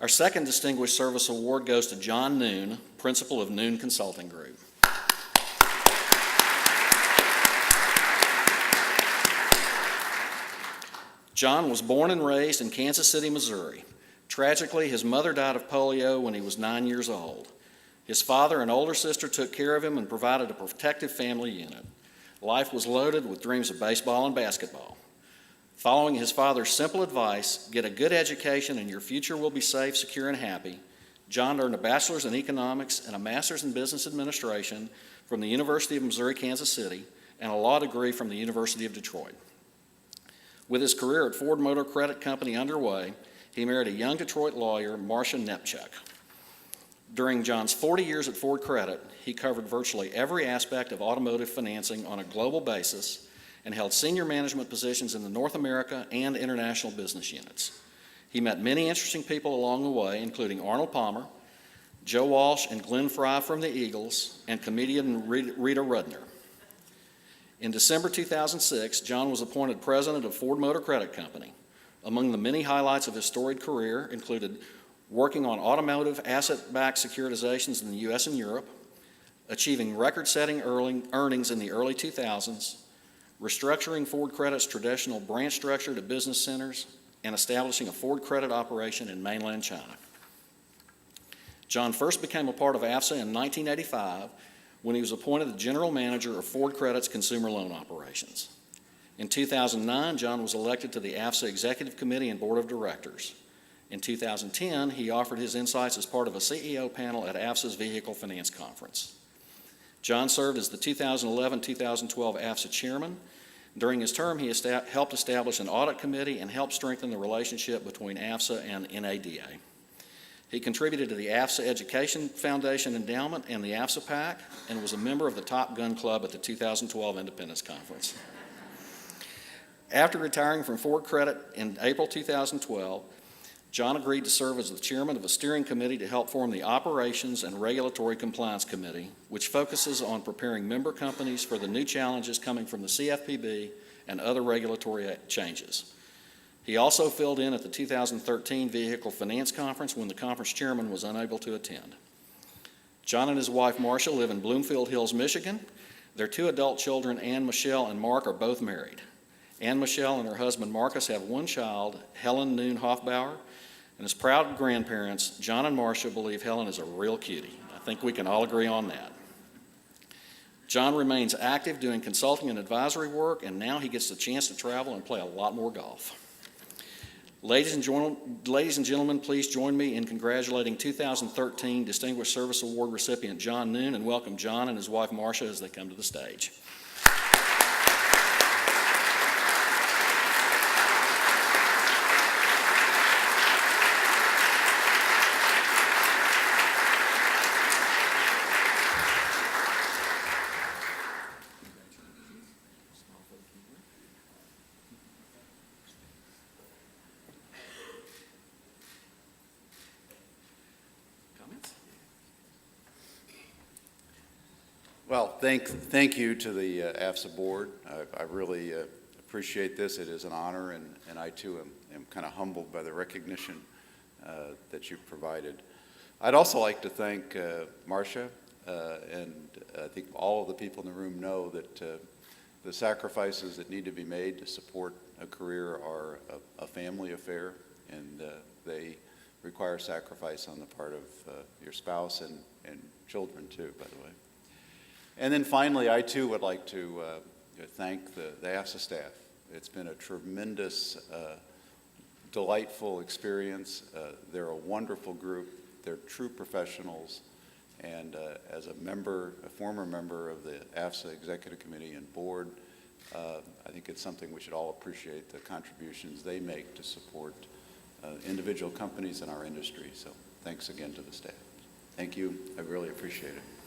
Our second Distinguished Service Award goes to John Noone, Principal of Noone Consulting Group. John was born and raised in Kansas City, Missouri. Tragically, his mother died of polio when he was 9 years old. His father and older sister took care of him and provided a protective family unit. Life was loaded with dreams of baseball and basketball. Following his father's simple advice, get a good education and your future will be safe, secure, and happy, John earned a bachelor's in economics and a master's in business administration from the University of Missouri, Kansas City, and a law degree from the University of Detroit. With his career at Ford Motor Credit Company underway, he married a young Detroit lawyer, Marcia Nepchuk. During John's 40 years at Ford Credit, he covered virtually every aspect of automotive financing on a global basis and held senior management positions in the North America and international business units. He met many interesting people along the way, including Arnold Palmer, Joe Walsh and Glenn Fry from the Eagles, and comedian Rita Rudner. In December 2006, John was appointed president of Ford Motor Credit Company. Among the many highlights of his storied career included working on automotive asset-backed securitizations in the U.S. and Europe, achieving record-setting earnings in the early 2000s, restructuring Ford Credit's traditional branch structure to business centers, and establishing a Ford Credit operation in mainland China. John first became a part of AFSA in 1985 when he was appointed the general manager of Ford Credit's consumer loan operations. In 2009, John was elected to the AFSA Executive Committee and Board of Directors. In 2010, he offered his insights as part of a CEO panel at AFSA's Vehicle Finance Conference. John served as the 2011-2012 AFSA chairman. During his term, he helped establish an audit committee and helped strengthen the relationship between AFSA and NADA. He contributed to the AFSA Education Foundation Endowment and the AFSA PAC, and was a member of the Top Gun Club at the 2012 Independence Conference. After retiring from Ford Credit in April 2012, John agreed to serve as the chairman of a steering committee to help form the Operations and Regulatory Compliance Committee, which focuses on preparing member companies for the new challenges coming from the CFPB and other regulatory changes. He also filled in at the 2013 Vehicle Finance Conference when the conference chairman was unable to attend. John and his wife Marcia live in Bloomfield Hills, Michigan. Their two adult children, Ann Michelle and Mark, are both married. Ann Michelle and her husband Marcus have one child, Helen Noone Hoffbauer, and as proud grandparents, John and Marcia believe Helen is a real cutie. I think we can all agree on that. John remains active doing consulting and advisory work, and now he gets the chance to travel and play a lot more golf. Ladies and gentlemen, please join me in congratulating 2013 Distinguished Service Award recipient John Noone, and welcome John and his wife Marcia as they come to the stage. Well, thank you to the AFSA board. I really appreciate this. It is an honor, and I too am kind of humbled by the recognition that you've provided. I'd also like to thank Marcia, and I think all of the people in the room know that the sacrifices that need to be made to support a career are a family affair, and they require sacrifice on the part of your spouse and children too, by the way. And then finally, I too would like to thank the AFSA staff. It's been a tremendous, delightful experience. They're a wonderful group. They're true professionals. And as a former member of the AFSA Executive Committee and Board, I think it's something we should all appreciate, the contributions they make to support individual companies in our industry. So thanks again to the staff. Thank you. I really appreciate it.